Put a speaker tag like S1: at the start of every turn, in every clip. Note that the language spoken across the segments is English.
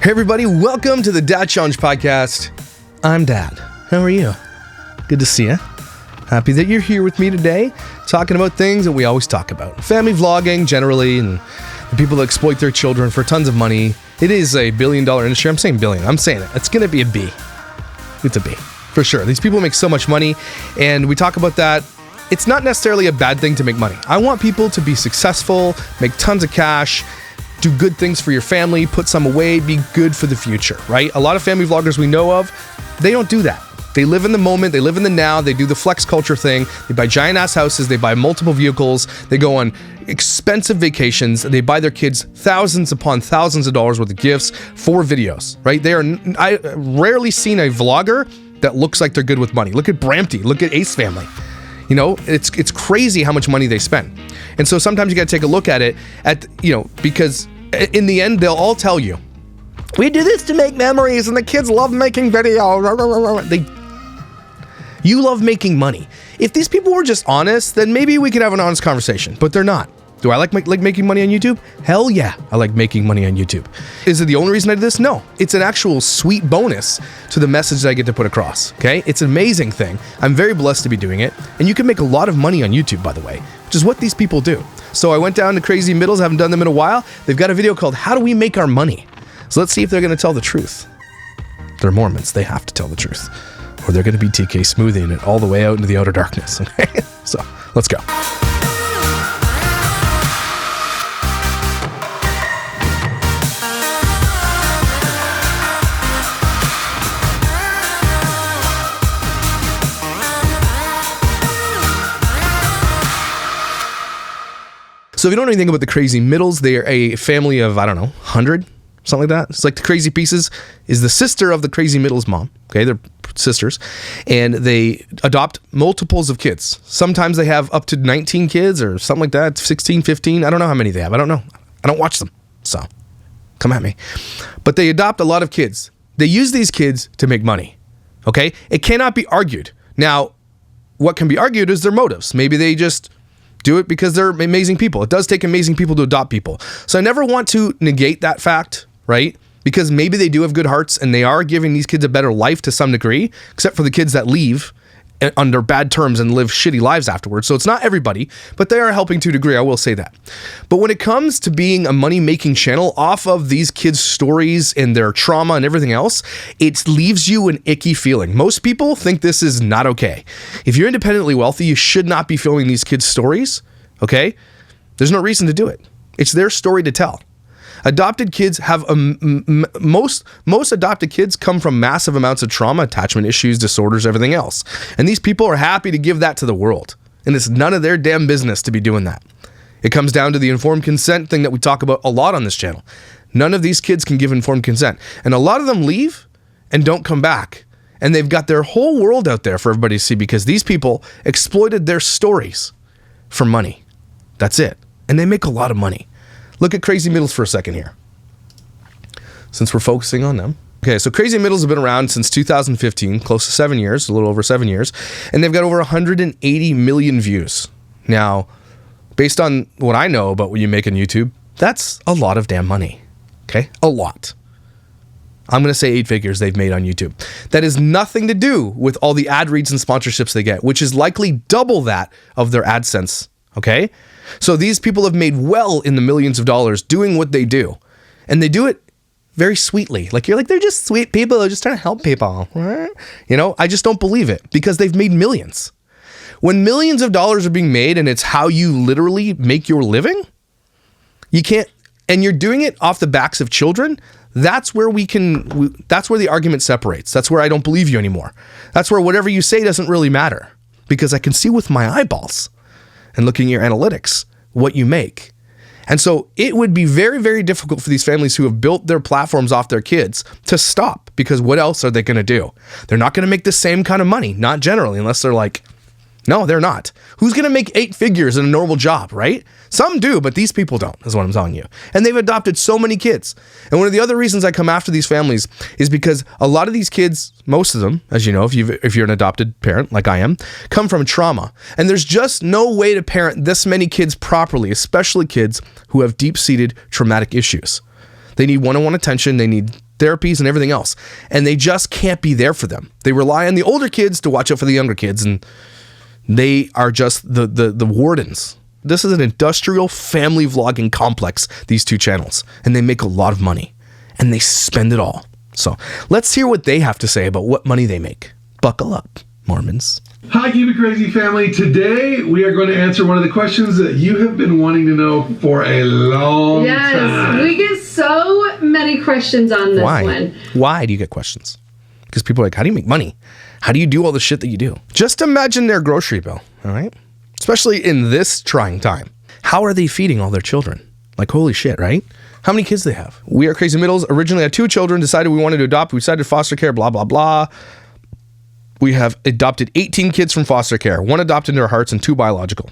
S1: Hey everybody, welcome to the Dad Challenge podcast. I'm Dad. How are you? Good to see you. Happy that you're here with me today, talking about things that we always talk about. Family vlogging generally, and the people that exploit their children for tons of money. It is a billion-dollar industry. I'm saying billion. I'm saying it. It's going to be a B. It's a B, for sure. These people make so much money, and we talk about that. It's not necessarily a bad thing to make money. I want people to be successful, make tons of cash, do good things for your family, put some away, be good for the future, right? A lot of family vloggers we know of, they don't do that. They live in the moment, they live in the now, they do the flex culture thing, they buy giant ass houses, they buy multiple vehicles, they go on expensive vacations, they buy their kids thousands upon thousands of dollars worth of gifts for videos, right? I rarely seen a vlogger that looks like they're good with money. Look at Brampty, look at Ace Family. You know, it's crazy how much money they spend. And so sometimes you got to take a look at it because in the end, they'll all tell you, we do this to make memories and the kids love making videos. You love making money. If these people were just honest, then maybe we could have an honest conversation, but they're not. Do I like making money on YouTube? Hell yeah, I like making money on YouTube. Is it the only reason I do this? No. It's an actual sweet bonus to the message that I get to put across, okay? It's an amazing thing. I'm very blessed to be doing it. And you can make a lot of money on YouTube, by the way, which is what these people do. So I went down to Crazy Middles, haven't done them in a while. They've got a video called How Do We Make Our Money? So let's see if they're going to tell the truth. They're Mormons. They have to tell the truth. Or they're going to be TK smoothing it all the way out into the outer darkness, okay? So let's go. So if you don't know anything about the Crazy Middles, they are a family of, 100, something like that. It's like the Crazy Pieces is the sister of the Crazy Middles mom. Okay, they're sisters. And they adopt multiples of kids. Sometimes they have up to 19 kids or something like that, 16, 15. I don't know how many they have. I don't know. I don't watch them. So come at me. But they adopt a lot of kids. They use these kids to make money. Okay? It cannot be argued. Now, what can be argued is their motives. Maybe they just do it because they're amazing people. It does take amazing people to adopt people. So I never want to negate that fact, right? Because maybe they do have good hearts and they are giving these kids a better life to some degree, except for the kids that leave under bad terms and live shitty lives afterwards. So it's not everybody, but they are helping to a degree, I will say that. But when it comes to being a money-making channel off of these kids' stories and their trauma and everything else, it leaves you an icky feeling. Most people think this is not okay. If you're independently wealthy, you should not be filming these kids' stories, okay? There's no reason to do it. It's their story to tell. Adopted kids have most adopted kids come from massive amounts of trauma, attachment issues, disorders, everything else. And these people are happy to give that to the world. And it's none of their damn business to be doing that. It comes down to the informed consent thing that we talk about a lot on this channel. None of these kids can give informed consent. And a lot of them leave and don't come back. And they've got their whole world out there for everybody to see because these people exploited their stories for money. That's it. And they make a lot of money. Look at Crazy Middles for a second here, since we're focusing on them. Okay, so Crazy Middles have been around since 2015, close to 7 years, a little over 7 years, and they've got over 180 million views. Now, based on what I know about what you make on YouTube, that's a lot of damn money, okay? A lot. I'm going to say 8 figures they've made on YouTube. That is nothing to do with all the ad reads and sponsorships they get, which is likely double that of their AdSense, okay? So these people have made well in the millions of dollars doing what they do. And they do it very sweetly. Like, you're like, they're just sweet people. They're just trying to help people. You know, I just don't believe it because they've made millions. When millions of dollars are being made and it's how you literally make your living, you can't, and you're doing it off the backs of children, that's where that's where the argument separates. That's where I don't believe you anymore. That's where whatever you say doesn't really matter because I can see with my eyeballs and looking at your analytics, what you make. And so it would be very, very difficult for these families who have built their platforms off their kids to stop because what else are they going to do? They're not going to make the same kind of money, not generally, unless they're like, no, they're not. Who's going to make 8 figures in a normal job, right? Some do, but these people don't, is what I'm telling you. And they've adopted so many kids. And one of the other reasons I come after these families is because a lot of these kids, most of them, as you know, if you're an adopted parent like I am, come from trauma. And there's just no way to parent this many kids properly, especially kids who have deep-seated traumatic issues. They need one-on-one attention. They need therapies and everything else. And they just can't be there for them. They rely on the older kids to watch out for the younger kids, and they are just the wardens. This is an industrial family vlogging complex, these two channels, and they make a lot of money, and they spend it all. So let's hear what they have to say about what money they make. Buckle up, Mormons.
S2: Hi, Keep It Crazy family. Today we are going to answer one of the questions that you have been wanting to know for a long time.
S3: Yes, we get so many questions on this one.
S1: Why do you get questions? Because people are like, how do you make money? How do you do all the shit that you do? Just imagine their grocery bill, all right? Especially in this trying time. How are they feeding all their children? Like, holy shit, right? How many kids do they have? We are Crazy Middles. Originally had 2 children, decided we wanted to adopt. We decided foster care, blah, blah, blah. We have adopted 18 kids from foster care, 1 adopted into our hearts and 2 biological.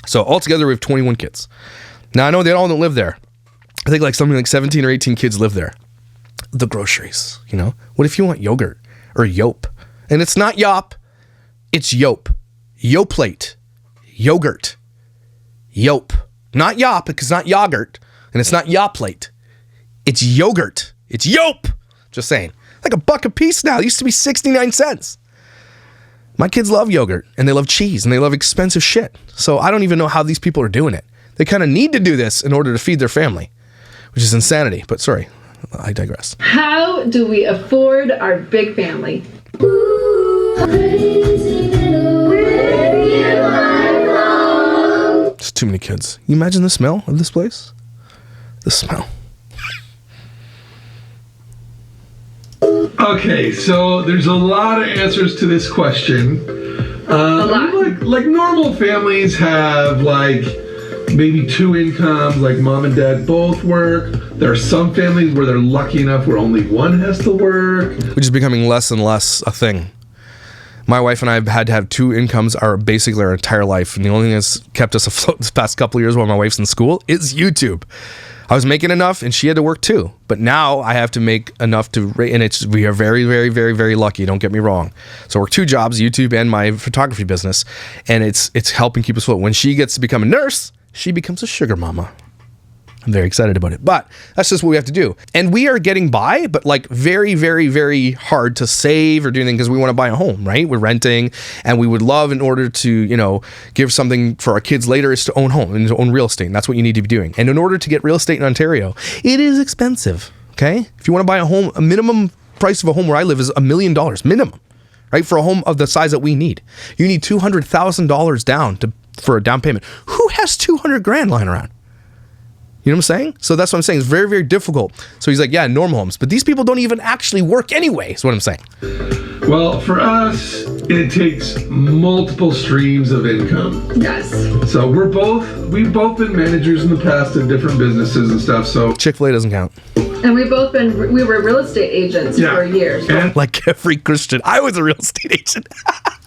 S1: So altogether, we have 21 kids. Now, I know they all don't live there. I think like something like 17 or 18 kids live there. The groceries, you know? What if you want yogurt or Yope? And it's not Yop, it's Yope. Yoplate. Yogurt. Yope. Not Yop, because it's not yogurt. And it's not Yoplate. It's yogurt. It's Yope. Just saying. Like $1 a piece now. It used to be 69 cents. My kids love yogurt, and they love cheese, and they love expensive shit. So I don't even know how these people are doing it. They kind of need to do this in order to feed their family, which is insanity. But sorry, I digress.
S3: How do we afford our big family?
S1: It's too many kids. You imagine the smell of this place? The smell.
S2: Okay, so there's a lot of answers to this question.
S3: A lot.
S2: Like normal families have like maybe 2 incomes, like mom and dad both work. There are some families where they're lucky enough where only one has to work.
S1: Which is becoming less and less a thing. My wife and I have had to have 2 incomes basically our entire life. And the only thing that's kept us afloat this past couple of years while my wife's in school is YouTube. I was making enough and she had to work too. But now I have to make enough and we are very, very, very, very lucky. Don't get me wrong. So I work 2 jobs, YouTube and my photography business. And it's helping keep us afloat. When she gets to become a nurse, she becomes a sugar mama. I'm very excited about it, but that's just what we have to do. And we are getting by, but like very, very, very hard to save or do anything because we want to buy a home, right? We're renting, and we would love, in order to, you know, give something for our kids later, is to own home and to own real estate. And that's what you need to be doing. And in order to get real estate in Ontario, it is expensive, okay? If you want to buy a home, a minimum price of a home where I live is $1 million minimum, right? For a home of the size that we need. You need $200,000 down for a down payment. Who has 200 grand lying around? You know what I'm saying? So that's what I'm saying. It's very, very difficult. So he's like, yeah, normal homes. But these people don't even actually work anyway, is what I'm saying.
S2: Well, for us, it takes multiple streams of income.
S3: Yes.
S2: So we've both been managers in the past of different businesses and stuff. So
S1: Chick-fil-A doesn't count.
S3: And we were real estate agents for years.
S2: And
S1: like every Christian, I was a real estate agent.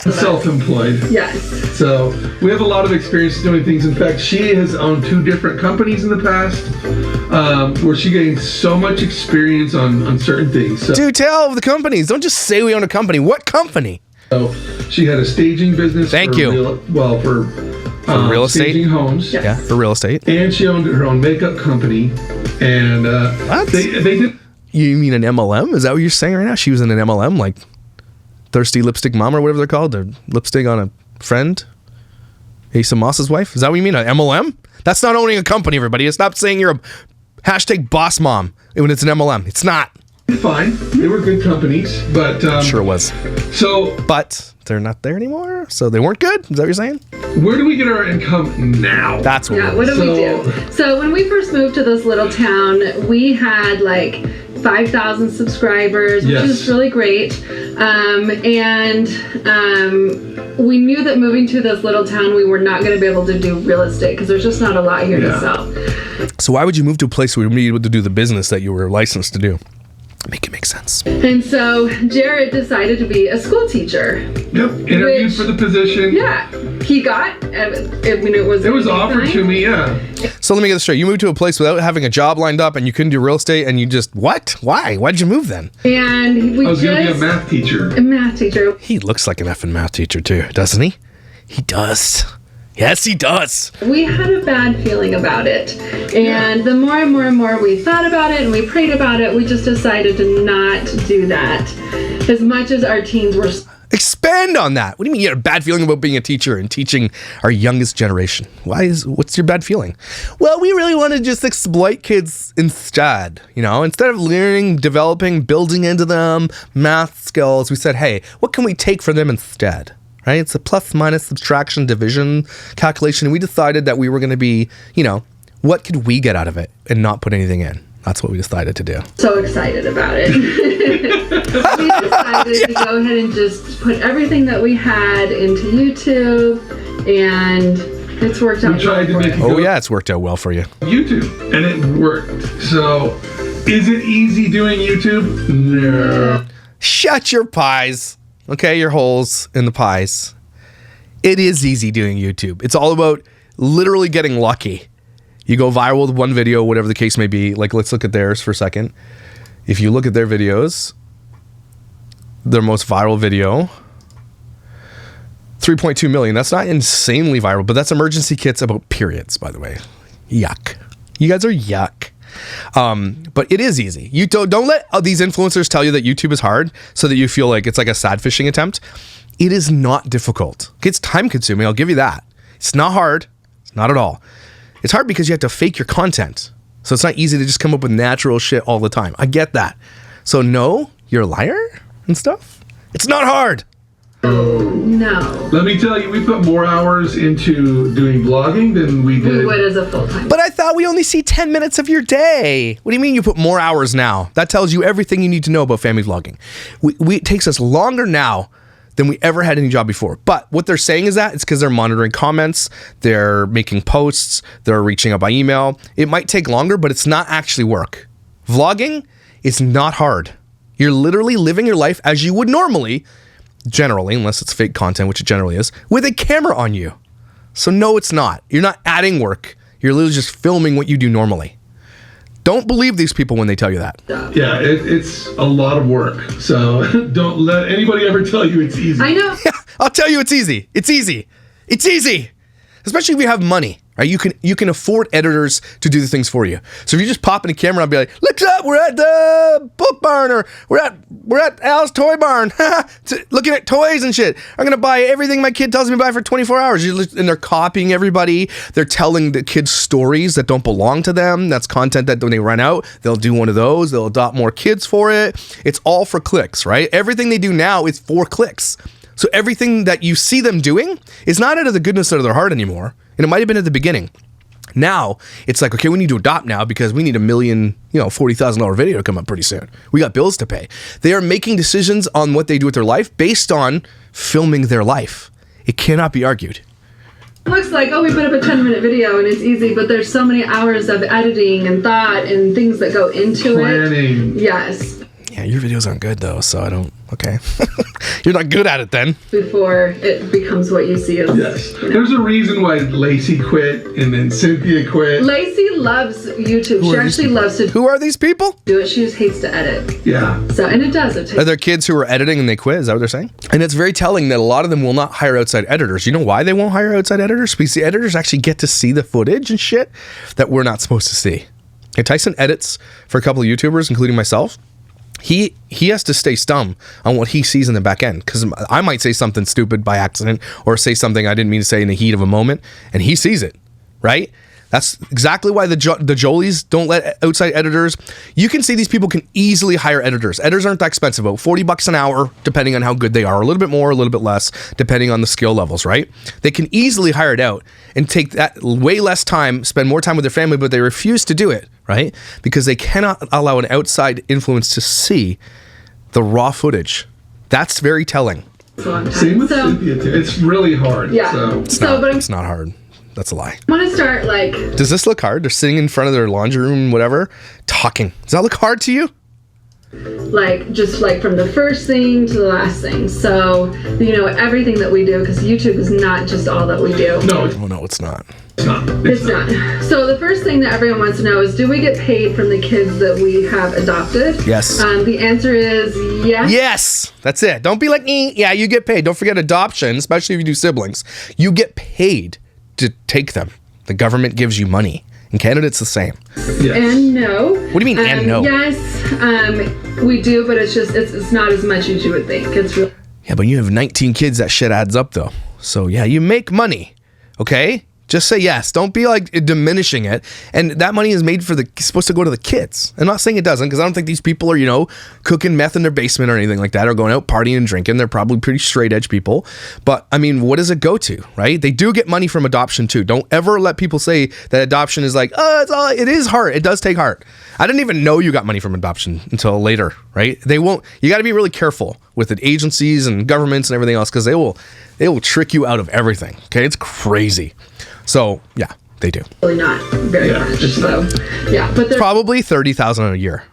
S2: self-employed.
S3: Yes.
S2: So we have a lot of experience doing things. In fact, she has owned 2 different companies in the past, where she gained so much experience on certain things. So,
S1: Do tell the companies. Don't just say we own a company. What company?
S2: so she had a staging business.
S1: Thank you.
S2: For
S1: real estate?
S2: staging homes.
S3: Yes.
S1: Yeah, for real estate.
S2: And she owned her own makeup company. And
S1: What?
S2: they did.
S1: You mean an MLM? Is that what you're saying right now? She was in an MLM, like Thirsty Lipstick Mom or whatever they're called? Or lipstick on a friend? Asa Moss's wife? Is that what you mean? An MLM? That's not owning a company, everybody. Stop saying you're a hashtag boss mom when it's an MLM. It's not.
S2: Fine. They were good companies, but
S1: Sure was.
S2: So
S1: But they're not there anymore, so they weren't good? Is that what you're saying?
S2: where do we get our income now?
S1: That's what
S3: Yeah,
S1: it
S3: what
S1: is.
S3: do we do? So when we first moved to this little town, we had like 5,000 subscribers, which
S2: Yes.
S3: is really great. We knew that moving to this little town, we were not going to be able to do real estate because there's just not a lot here to sell.
S1: So why would you move to a place where you were able to do the business that you were licensed to do? Make it make sense.
S3: And so Jared decided to be a school teacher.
S2: Yep. Interviewed
S3: Which-
S2: for the position.
S3: Yeah, he got. I mean, it was
S2: offered to me. Yeah.
S1: So let me get this straight. You moved to a place without having a job lined up and you couldn't do real estate and you just, what? Why? Why'd you move then?
S3: And we
S2: I was going to be a
S3: just
S2: math teacher.
S3: a math teacher.
S1: He looks like an effing math teacher too, doesn't he? He does. Yes, he does.
S3: We had a bad feeling about it. And the more and more and more we thought about it and we prayed about it, we just decided to not do that. As much as our teens were...
S1: Expand on that. What do you mean you had a bad feeling about being a teacher and teaching our youngest generation? What's your bad feeling? Well, we really want to just exploit kids instead. Instead of learning, developing, building into them math skills, we said, hey, what can we take from them instead? Right? It's a plus minus subtraction division calculation. We decided that we were going to be, what could we get out of it and not put anything in? That's what we decided to do.
S3: So excited about it. We decided to go ahead and just put everything that we had into YouTube, and it's worked out well for us.
S1: Oh yeah, it's worked out well for you.
S2: YouTube, and it worked. So, is it easy doing YouTube? No.
S1: Shut your pies. Okay, your holes in the pies. It is easy doing YouTube. It's all about literally getting lucky. You go viral with one video, whatever the case may be. Like, let's look at theirs for a second. If you look at their videos, their most viral video, 3.2 million. That's not insanely viral, but that's emergency kits about periods, by the way. Yuck. You guys are yuck. But it is easy. You don't let these influencers tell you that YouTube is hard so that you feel like it's like a sad fishing attempt. It is not difficult. It's time consuming. I'll give you that. It's not hard. It's not at all. It's hard because you have to fake your content. So it's not easy to just come up with natural shit all the time. I get that. So no, you're a liar and stuff. It's not hard.
S3: No.
S2: Let me tell you, we put more hours into doing vlogging than we did.
S3: We would as a full-time.
S1: But I thought we only see 10 minutes of your day. What do you mean you put more hours now? That tells you everything you need to know about family vlogging. It takes us longer now than we ever had any job before. But what they're saying is that it's because they're monitoring comments, they're making posts, they're reaching out by email. It might take longer, but it's not actually work. Vlogging is not hard. You're literally living your life as you would normally, generally, unless it's fake content, which it generally is, with a camera on you. So no, it's not. You're not adding work. You're literally just filming what you do normally. Don't believe these people when they tell you that.
S2: Yeah, it's a lot of work. So don't let anybody ever tell you it's easy.
S3: I know.
S1: Yeah, I'll tell you it's easy. It's easy. It's easy. Especially if you have money, right? You can afford editors to do the things for you. So if you just pop in a camera and be like, "Look up, we're at the book barn, or we're at Al's toy barn, looking at toys and shit. I'm gonna buy everything my kid tells me to buy for 24 hours." And they're copying everybody. They're telling the kids stories that don't belong to them. That's content that when they run out, they'll do one of those. They'll adopt more kids for it. It's all for clicks, right? Everything they do now is for clicks. So everything that you see them doing is not out of the goodness of their heart anymore. And it might have been at the beginning. Now, it's like, okay, we need to adopt now because we need $1 million, $40,000 video to come up pretty soon. We got bills to pay. They are making decisions on what they do with their life based on filming their life. It cannot be argued.
S3: It looks like, we put up a 10-minute video and it's easy, but there's so many hours of editing and thought and things that go into
S2: Planning.
S3: it. Yes.
S1: Yeah, your videos aren't good though, so I don't, okay. You're not good at it then.
S3: Before it becomes what you see as.
S2: Yes. There's a reason why Lacey quit and then Cynthia quit.
S3: Lacey loves YouTube. She actually loves to
S1: Who are these people?
S3: do it. She just hates to edit.
S2: Yeah.
S3: So, and it does. It
S1: Are
S3: takes.
S1: there kids who are editing and they quit? Is that what they're saying? And it's very telling that a lot of them will not hire outside editors. You know why they won't hire outside editors? Because the editors actually get to see the footage and shit that we're not supposed to see. And Tyson edits for a couple of YouTubers, including myself. He has to stay stum on what he sees in the back end, because I might say something stupid by accident or say something I didn't mean to say in the heat of a moment, and he sees it, right? That's exactly why the Jolies don't let outside editors. You can see these people can easily hire editors. Editors aren't that expensive, about $40 an hour, depending on how good they are. A little bit more, a little bit less, depending on the skill levels, right? They can easily hire it out and take that way less time, spend more time with their family, but they refuse to do it, right? Because they cannot allow an outside influence to see the raw footage. That's very telling.
S2: Same with Cynthia too. It's really hard.
S3: Yeah.
S2: So.
S1: It's not hard. That's a lie.
S3: I want to start
S1: Does this look hard? They're sitting in front of their laundry room, whatever, talking. Does that look hard to you?
S3: just from the first thing to the last thing. So, everything that we do, because YouTube is not just all that we do.
S2: No.
S1: Oh, no, it's not.
S3: It's not. So the first thing that everyone wants to know is, do we get paid from the kids that we have adopted?
S1: Yes.
S3: The answer is yes.
S1: Yes. That's it. Don't be like, yeah, you get paid. Don't forget adoption, especially if you do siblings. You get paid to take them. The government gives you money. In Canada, it's the same.
S2: Yes.
S3: And no.
S1: What do you mean, and no?
S3: Yes, we do, but it's not as much as you would think. It's really.
S1: Yeah, but you have 19 kids. That shit adds up, though. So, yeah, you make money, okay? Just say yes. Don't be, like, diminishing it. And that money is made supposed to go to the kids. I'm not saying it doesn't, because I don't think these people are, cooking meth in their basement or anything like that, or going out partying and drinking. They're probably pretty straight edge people. But, I mean, what does it go to, right? They do get money from adoption, too. Don't ever let people say that adoption is like, it is hard. It does take heart. I didn't even know you got money from adoption until later, right? They won't. You got to be really careful with the agencies and governments and everything else, because they will trick you out of everything, okay? It's crazy. So, yeah, they do.
S3: Really not very much. So, yeah, but they're
S1: Probably $30,000 a year.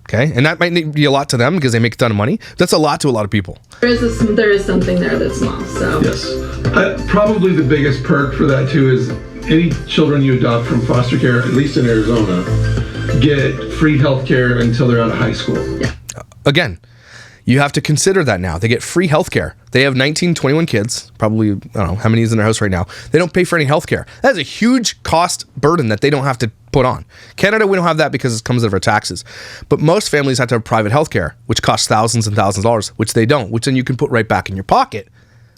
S1: Okay, and that might be a lot to them because they make a ton of money. That's a lot to a lot of people.
S3: there is something there that's small. So
S2: Yes. Probably the biggest perk for that too is any children you adopt from foster care, at least in Arizona, get free health care until they're out of high school.
S3: yeah.
S1: Again, you have to consider that now. They get free healthcare. They have 19, 21 kids, probably, I don't know how many is in their house right now. They don't pay for any healthcare. That is a huge cost burden that they don't have to put on. Canada, we don't have that because it comes out of our taxes. But most families have to have private healthcare, which costs thousands and thousands of dollars, which they don't, which then you can put right back in your pocket.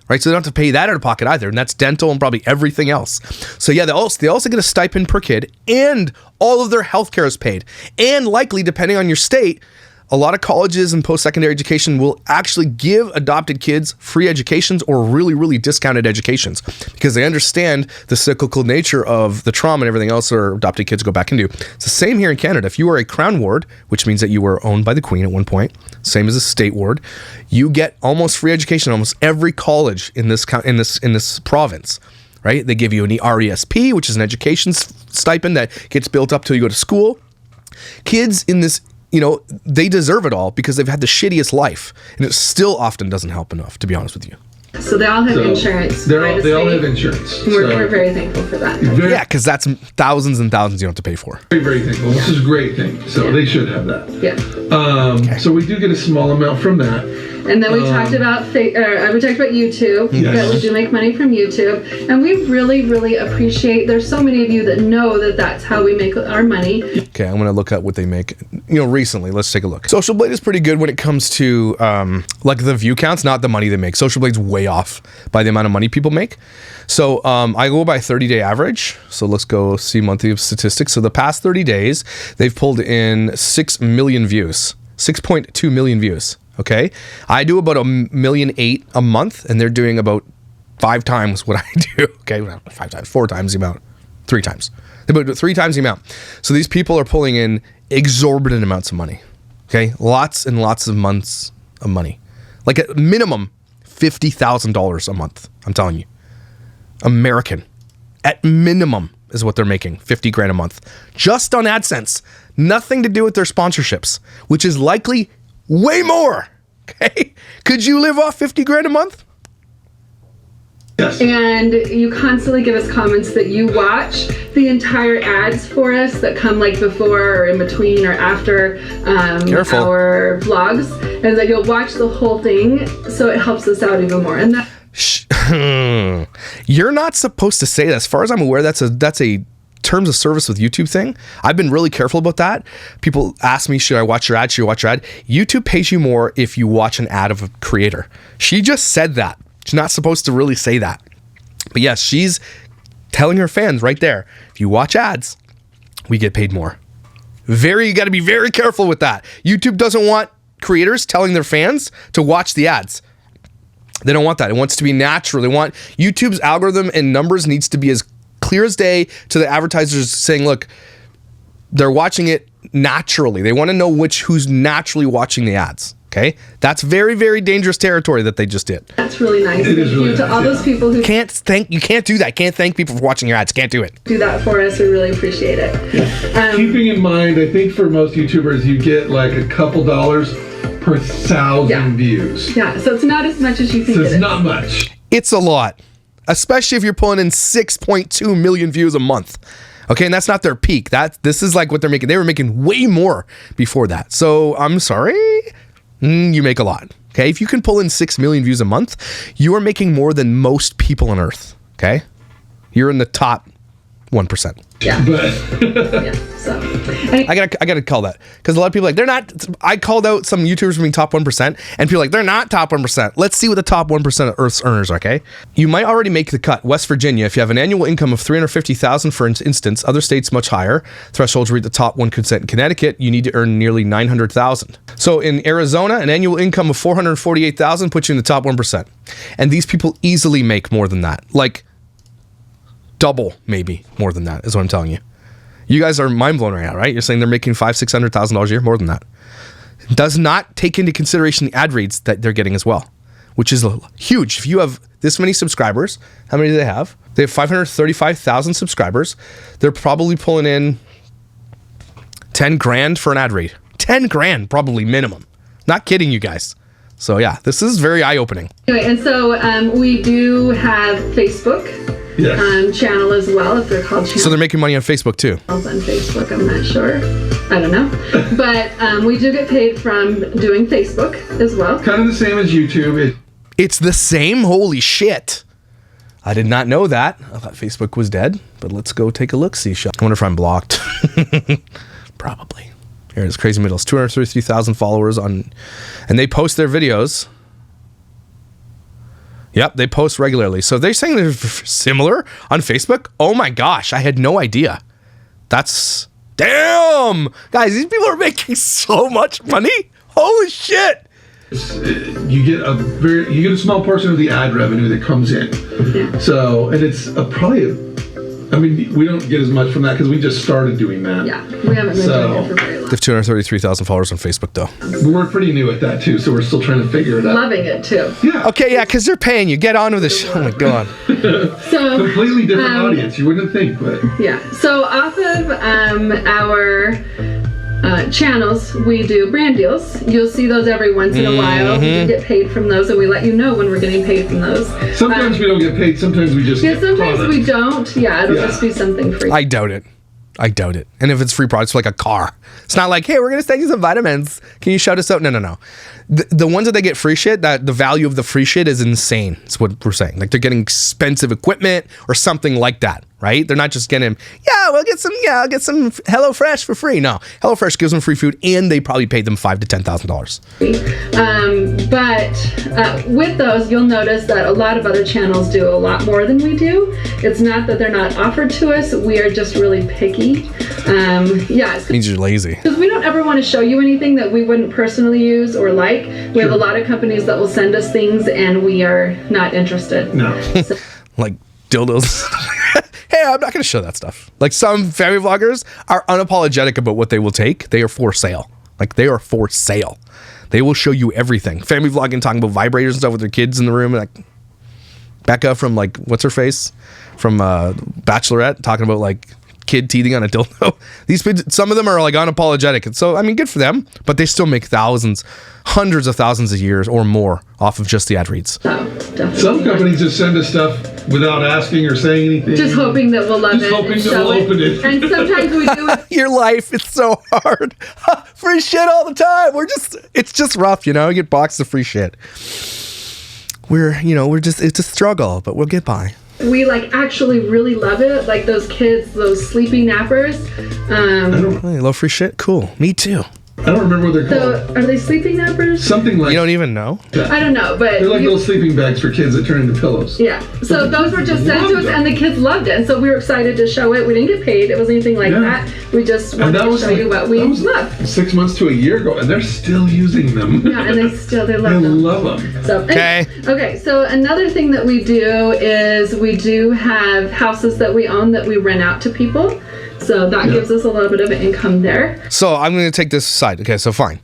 S1: Right? So they don't have to pay that out of pocket either. And that's dental and probably everything else. So yeah, they also get a stipend per kid, and all of their healthcare is paid. And likely, depending on your state, a lot of colleges and post-secondary education will actually give adopted kids free educations or really, really discounted educations because they understand the cyclical nature of the trauma and everything else that adopted kids go back into. It's the same here in Canada. If you are a Crown ward, which means that you were owned by the Queen at one point, same as a state ward, you get almost free education in almost every college in this province. Right? They give you an RESP, which is an education stipend that gets built up till you go to school. Kids in this, they deserve it all because they've had the shittiest life, and it still often doesn't help enough, to be honest with you.
S3: So they all have insurance.
S2: They all have insurance.
S3: We're very thankful for that.
S1: Yeah, because that's thousands and thousands you don't have to pay for.
S2: Very, very thankful. This is a great thing. So they should have that.
S3: Yeah.
S2: So we do get a small amount from that.
S3: And then we talked about YouTube,
S2: Yes.
S3: that we do make money from YouTube. And we really, really appreciate, there's so many of you that know that that's how we make our money.
S1: Okay, I'm going to look up what they make, recently. Let's take a look. Social Blade is pretty good when it comes to, the view counts, not the money they make. Social Blade's way off by the amount of money people make. So I go by 30-day average. So let's go see monthly statistics. So the past 30 days, they've pulled in 6 million views, 6.2 million views. Okay, I do about 1.8 million a month, and they're doing about 5 times what I do. Okay, well, 5 times, 4 times the amount, 3 times. They about 3 times the amount. So these people are pulling in exorbitant amounts of money. Okay, lots and lots of months of money, like at minimum $50,000 a month. I'm telling you, American, at minimum is what they're making, 50 grand a month, just on AdSense. Nothing to do with their sponsorships, which is likely way more. Okay, could you live off 50 grand a month?
S2: Yes.
S3: And you constantly give us comments that you watch the entire ads for us that come like before or in between or after our vlogs, and that you'll watch the whole thing, so it helps us out even more. And that
S1: you're not supposed to say that. As far as I'm aware, that's a terms of service with YouTube thing. I've been really careful about that. People ask me, should I watch your ad? Should you watch your ad? YouTube pays you more if you watch an ad of a creator. She just said that. She's not supposed to really say that. But yes, she's telling her fans right there, if you watch ads, we get paid more. You got to be very careful with that. YouTube doesn't want creators telling their fans to watch the ads. They don't want that. It wants to be natural. They want YouTube's algorithm and numbers needs to be as clear as day to the advertisers, saying, look, they're watching it naturally. They want to know who's naturally watching the ads. Okay, that's very, very dangerous territory that they just did.
S3: That's really nice.
S2: It is really nice,
S3: to all those people who
S1: you can't do that. Can't thank people for watching your ads. Can't do it.
S3: Do that for us. We really appreciate it.
S2: Keeping in mind, I think for most YouTubers, you get like a couple dollars per 1,000 views.
S3: Yeah, so it's not as much as you think.
S2: So it's not much.
S1: It's a lot, especially if you're pulling in 6.2 million views a month. Okay, and that's not their peak. This is like what they're making. They were making way more before that. So I'm sorry. You make a lot. Okay, if you can pull in 6 million views a month, you are making more than most people on Earth. Okay, You're in the top 1%.
S3: Yeah.
S2: But
S3: Yeah. So.
S1: I gotta call that, because a lot of people are like, they're not. I called out some YouTubers from being top 1%, and people are like, they're not top 1%. Let's see what the top 1% of Earth's earners are. Okay, you might already make the cut. West Virginia, if you have an annual income of $350,000, for instance, other states much higher. Thresholds read the top 1%. In Connecticut, you need to earn nearly $900,000. So in Arizona, an annual income of $448,000 puts you in the top 1%, and these people easily make more than that, like double, maybe more than that, is what I'm telling you. You guys are mind blown right now, right? You're saying they're making $500,000-$600,000 a year, more than that. Does not take into consideration the ad rates that they're getting as well, which is huge. If you have this many subscribers, how many do they have? They have 535,000 subscribers. They're probably pulling in 10 grand for an ad rate. 10 grand, probably minimum. Not kidding you guys. So yeah, this is very eye-opening.
S3: Anyway, and so we do have Facebook.
S2: yes.
S3: Channel as well, if they're called channels.
S1: So they're making money on Facebook too.
S3: On Facebook, I'm not sure. I don't know. But we do get paid from doing Facebook as well.
S2: Kind of the same as YouTube.
S1: It's the same? Holy shit. I did not know that. I thought Facebook was dead, but let's go take a look-see. I wonder if I'm blocked. Probably. Here it is, Crazy Middles. 233,000 followers on, and they post their videos. Yep, they post regularly. So they're saying they're similar on Facebook? Oh my gosh, I had no idea. That's... Damn! Guys, these people are making so much money. Holy shit!
S2: You get a small portion of the ad revenue that comes in.
S3: Yeah.
S2: So, and it's I mean, we don't get as much from that because we just started doing that.
S3: Yeah, we haven't been doing it for very long.
S1: They have 233,000 followers on Facebook, though.
S2: We're pretty new at that, too, so we're still trying to figure it out.
S3: Loving it, too.
S2: Yeah.
S1: Okay, yeah, because they're paying you. Get on with this. Oh, my God.
S3: So,
S2: completely different audience. You wouldn't think, but...
S3: Yeah. So, off of our... channels, we do brand deals. You'll see those every once in a while. We do get paid from those, and we let you know when we're getting paid from those.
S2: Sometimes we don't get paid. Sometimes we just
S3: yeah.
S2: get
S3: Sometimes
S2: product.
S3: we don't. Yeah, it'll just be something free.
S1: I doubt it. And if it's free products, like a car, it's not like, hey, we're gonna send you some vitamins. Can you shout us out? No. The ones that they get free shit, that the value of the free shit is insane. That's what we're saying. Like they're getting expensive equipment or something like that, right? They're not just getting, I'll get some HelloFresh for free. No, HelloFresh gives them free food, and they probably paid them $5,000 to $10,000.
S3: But with those, you'll notice that a lot of other channels do a lot more than we do. It's not that they're not offered to us. We are just really picky. It
S1: means you're lazy.
S3: Because we don't ever want to show you anything that we wouldn't personally use or like. We have a lot of companies that will send us things, and we are not interested.
S2: No.
S3: So,
S1: Like dildos. Hey, I'm not going to show that stuff. Like some family vloggers are unapologetic about what they will take. They are for sale. Like they are for sale. They will show you everything. Family vlogging, talking about vibrators and stuff with their kids in the room. Like Becca from like, what's her face? From Bachelorette, talking about like kid teething on a dildo. These kids, some of them are like unapologetic. And so, I mean, good for them, but they still make thousands, hundreds of thousands of years or more off of just the ad reads.
S2: Some companies just send us stuff without asking or saying anything.
S3: Just hoping that we'll love
S2: just
S3: it.
S2: hoping
S3: and
S2: that
S3: show
S2: we'll open it.
S3: And sometimes we do it.
S1: Your life is so hard. Free shit all the time. It's just rough, you get boxes of free shit. It's a struggle, but we'll get by.
S3: We actually really love it. Like those kids, those sleepy nappers.
S1: Hey, love free shit? Cool. Me too.
S2: I don't remember what they're called.
S3: So, are they sleeping nappers?
S2: Something like...
S1: You don't even know?
S3: I don't know, but...
S2: They're like little sleeping bags for kids that turn into pillows.
S3: Yeah. So those were just sent to us, and the kids loved it. And so we were excited to show it. We didn't get paid. It wasn't anything like that. We just wanted to show you what we love.
S2: 6 months to a year ago, and they're still using them.
S3: Yeah, and they love them.
S2: They love them.
S3: So, okay, so another thing that we do is we do have houses that we own that we rent out to people. So that gives us a little bit of an income there.
S1: So I'm going to take this aside. Okay, so fine.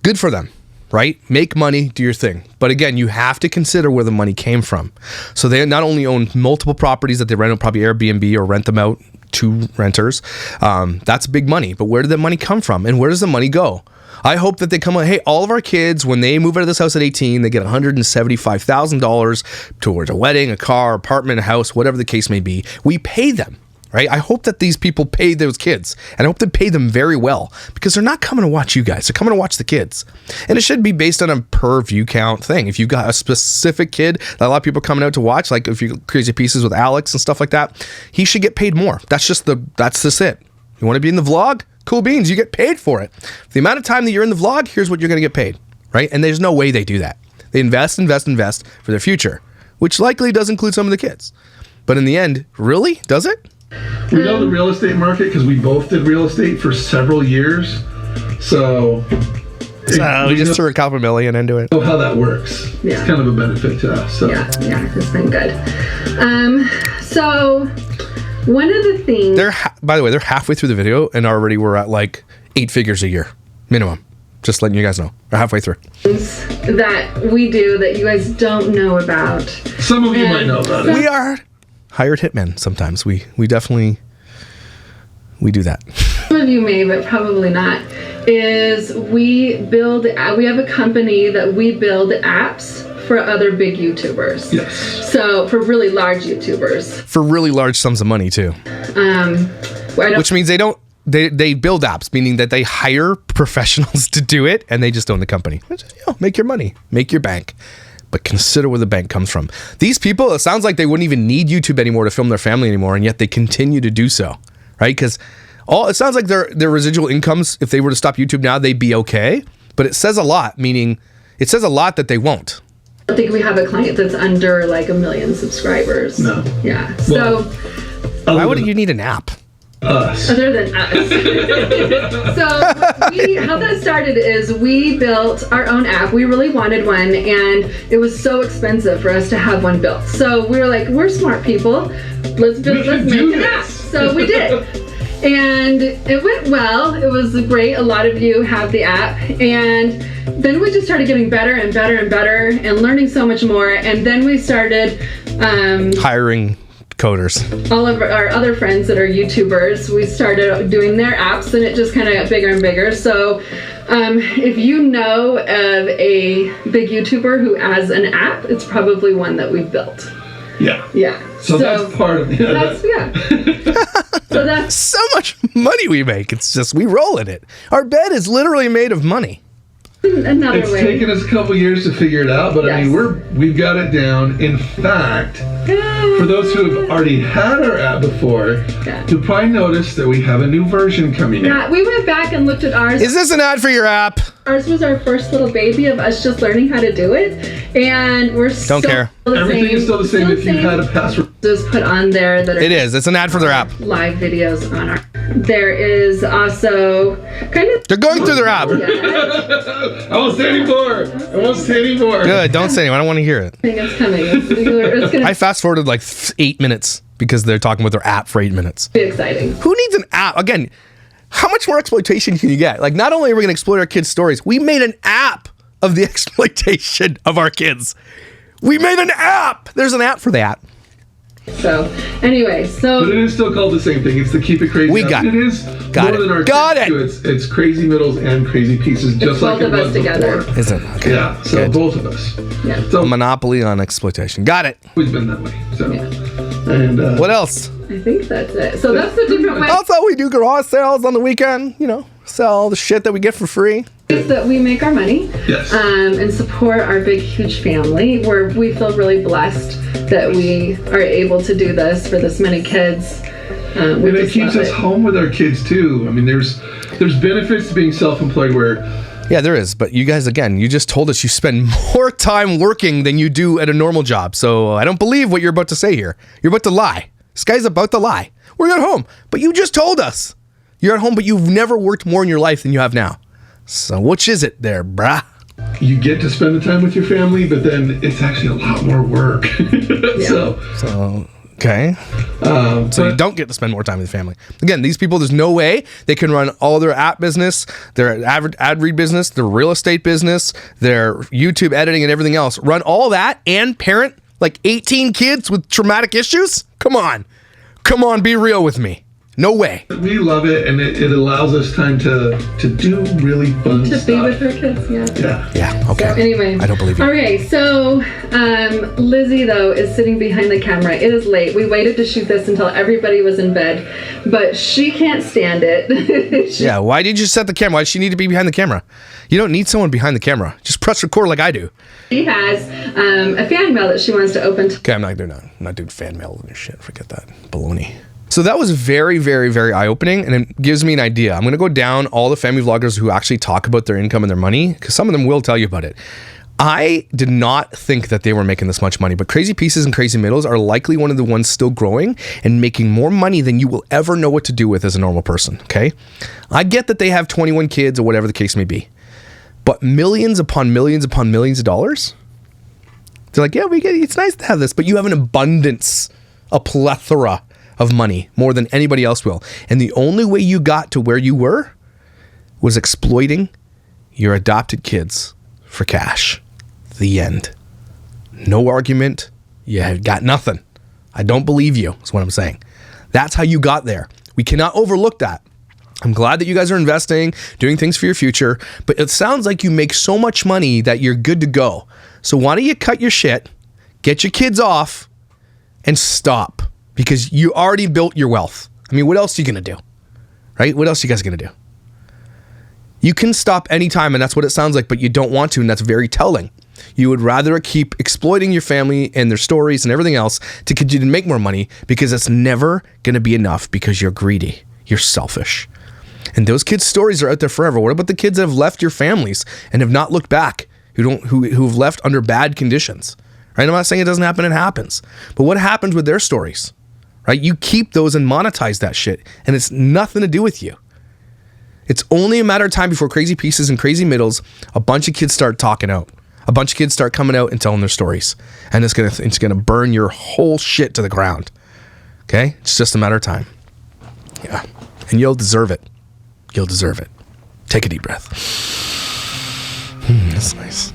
S1: Good for them, right? Make money, do your thing. But again, you have to consider where the money came from. So they not only own multiple properties that they rent out, probably Airbnb or rent them out to renters. That's big money. But where did that money come from? And where does the money go? I hope that they come out, hey, all of our kids, when they move out of this house at 18, they get $175,000 towards a wedding, a car, apartment, a house, whatever the case may be. We pay them. right? I hope that these people pay those kids, and I hope they pay them very well, because they're not coming to watch you guys. They're coming to watch the kids. And it should be based on a per view count thing. If you've got a specific kid that a lot of people are coming out to watch, like if you Crazy Pieces with Alex and stuff like that, he should get paid more. That's just it. You want to be in the vlog? Cool beans, you get paid for it. The amount of time that you're in the vlog, here's what you're going to get paid, right? And there's no way they do that. They invest for their future, which likely does include some of the kids. But in the end, really? Does it?
S2: We know the real estate market because we both did real estate for several years. So
S1: we just threw a couple million into it.
S2: Know how that works.
S3: Yeah.
S2: It's kind of a benefit to us. So.
S3: Yeah, it's been good. So one of the things...
S1: By the way, they're halfway through the video and already we're at like 8 figures a year. Minimum. Just letting you guys know. We're halfway through.
S3: That we do that you guys don't know about.
S2: Some of you might know about it.
S1: We are hired hitmen sometimes. We definitely do that.
S3: Some of you may, but probably not. Is we have a company that we build apps for other big YouTubers.
S2: Yes.
S3: So for really large YouTubers.
S1: For really large sums of money too. Which means they build apps, meaning that they hire professionals to do it and they just own the company. Make your money, make your bank. But consider where the bank comes from. These people, it sounds like they wouldn't even need YouTube anymore to film their family anymore, and yet they continue to do so, right? Because it sounds like their residual incomes, if they were to stop YouTube now, they'd be okay. But it says a lot, meaning it says a lot that they won't.
S3: I think we have a client that's under like 1 million subscribers.
S2: No.
S3: Yeah.
S2: Well,
S3: so
S1: why would you need an app?
S2: Us.
S3: Other than us. So how that started is we built our own app. We really wanted one, and it was so expensive for us to have one built. So we were like, we're smart people. Let's make an app. So we did. And it went well. It was great. A lot of you have the app. And then we just started getting better and better and better and learning so much more. And then we started
S1: hiring coders.
S3: All of our other friends that are YouTubers, we started doing their apps, and it just kind of got bigger and bigger. So if you know of a big YouTuber who has an app, it's probably one that we've built.
S2: Yeah.
S3: Yeah.
S2: So that's part of it.
S3: So that's
S1: so much money we make. It's just we roll in it. Our bed is literally made of money.
S2: It's taken us a couple years to figure it out, but
S3: yes.
S2: I mean we've got it down. In fact, for those who have already had our app before, you'll probably notice that we have a new version coming out.
S3: Yeah, we went back and looked at ours.
S1: Is this an ad for your app?
S3: Ours was our first little baby of us just learning how to do it, and we're
S1: don't care.
S2: Everything is still the same if you had a password.
S3: Just put on there that
S1: it's an ad for their app.
S3: Live videos on our. There is also kind of.
S1: They're going through their app.
S2: I won't say anymore.
S1: Good. Don't say anymore. I don't want to hear it.
S3: I think it's coming. It's gonna
S1: I fast forwarded like 8 minutes because they're talking about their app for 8 minutes.
S3: Be exciting.
S1: Who needs an app? Again, how much more exploitation can you get? Like, not only are we going to exploit our kids' stories, we made an app of the exploitation of our kids. We made an app. There's an app for that.
S3: So, anyway,
S2: but it is still called the same thing. It's the Keep It Crazy.
S1: We got
S2: it. It is
S1: got
S2: more
S1: it.
S2: than our
S1: got it.
S2: Too. It's Crazy Middles and Crazy Pieces, just like it was
S3: together.
S2: before.
S1: Is it? Okay.
S2: Yeah. So
S1: good.
S2: Both of us.
S3: Yeah.
S2: So
S1: a monopoly on exploitation. Got it.
S2: Always been that way. So.
S3: Yeah.
S2: And
S1: what else?
S3: I think that's it. So that's the different way.
S1: Also, we do garage sales on the weekend. Sell the shit that we get for free.
S3: That we make our money.
S2: Yes.
S3: And support our big, huge family, where we feel really blessed that we are able to do this for this many kids.
S2: And it keeps us home with our kids too. I mean, there's benefits to being self-employed where.
S1: Yeah, there is. But you guys, again, you just told us you spend more time working than you do at a normal job. So I don't believe what you're about to say here. You're about to lie. This guy's about to lie. We're at home, but you just told us you're at home, but you've never worked more in your life than you have now. So which is it there, brah?
S2: You get to spend the time with your family, but then it's actually a lot more work. So
S1: okay. So you don't get to spend more time with your family. Again, these people, there's no way they can run all their app business, their ad read business, their real estate business, their YouTube editing and everything else. Run all that and parent like 18 kids with traumatic issues? Come on, be real with me. No way.
S2: We love it, and it allows us time to do really fun stuff.
S3: To be with her kids, yeah.
S1: Yeah, okay.
S3: So anyway.
S1: I don't believe you.
S3: Okay, so Lizzie, though, is sitting behind the camera. It is late. We waited to shoot this until everybody was in bed, but she can't stand it.
S1: Yeah, why did you set the camera? Why does she need to be behind the camera? You don't need someone behind the camera. Just press record like I do.
S3: She has a fan mail that she wants to open.
S1: Okay, I'm not doing fan mail and shit. Forget that. Baloney. So that was very, very, very eye-opening, and it gives me an idea. I'm going to go down all the family vloggers who actually talk about their income and their money, because some of them will tell you about it. I did not think that they were making this much money, but Crazy Pieces and Crazy Middles are likely one of the ones still growing and making more money than you will ever know what to do with as a normal person, okay? I get that they have 21 kids or whatever the case may be, but millions upon millions upon millions of dollars? They're like, yeah, we get it. It's nice to have this, but you have an abundance, a plethora of money, more than anybody else will. And the only way you got to where you were was exploiting your adopted kids for cash. The end. No argument. You have got nothing. I don't believe you, is what I'm saying. That's how you got there. We cannot overlook that. I'm glad that you guys are investing, doing things for your future, but it sounds like you make so much money that you're good to go. So why don't you cut your shit, get your kids off, and stop? Because you already built your wealth. I mean, what else are you going to do? Right? What else are you guys going to do? You can stop anytime, and that's what it sounds like, but you don't want to, and that's very telling. You would rather keep exploiting your family and their stories and everything else to continue to make more money, because it's never going to be enough, because you're greedy. You're selfish. And those kids' stories are out there forever. What about the kids that have left your families and have not looked back, who've left under bad conditions? Right? I'm not saying it doesn't happen, it happens. But what happens with their stories? Right? You keep those and monetize that shit, and it's nothing to do with you. It's only a matter of time before Crazy Pieces and Crazy Middles, a bunch of kids start talking out. A bunch of kids start coming out and telling their stories, and it's gonna burn your whole shit to the ground. Okay? It's just a matter of time. Yeah. And you'll deserve it. You'll deserve it. Take a deep breath. That's nice.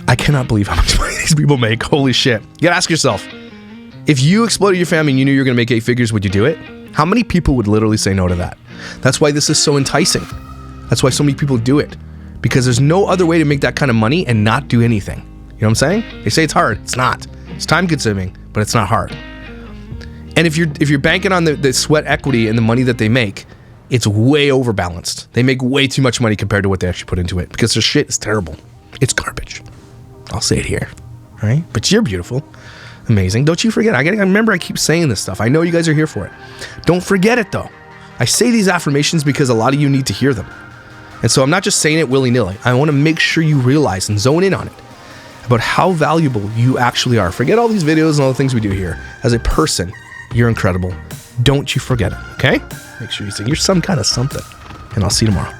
S1: I cannot believe how much money these people make. Holy shit. You gotta ask yourself, if you exploited your family and you knew you were going to make 8 figures, would you do it? How many people would literally say no to that? That's why this is so enticing. That's why so many people do it. Because there's no other way to make that kind of money and not do anything. You know what I'm saying? They say it's hard. It's not. It's time consuming, but it's not hard. And if you're banking on the sweat equity and the money that they make, it's way overbalanced. They make way too much money compared to what they actually put into it, because their shit is terrible. It's garbage. I'll say it here. All right? But you're beautiful. Amazing. Don't you forget. I remember I keep saying this stuff. I know you guys are here for it. Don't forget it, though. I say these affirmations because a lot of you need to hear them. And so I'm not just saying it willy-nilly. I want to make sure you realize and zone in on it about how valuable you actually are. Forget all these videos and all the things we do here. As a person, you're incredible. Don't you forget it, okay? Make sure you say you're some kind of something. And I'll see you tomorrow.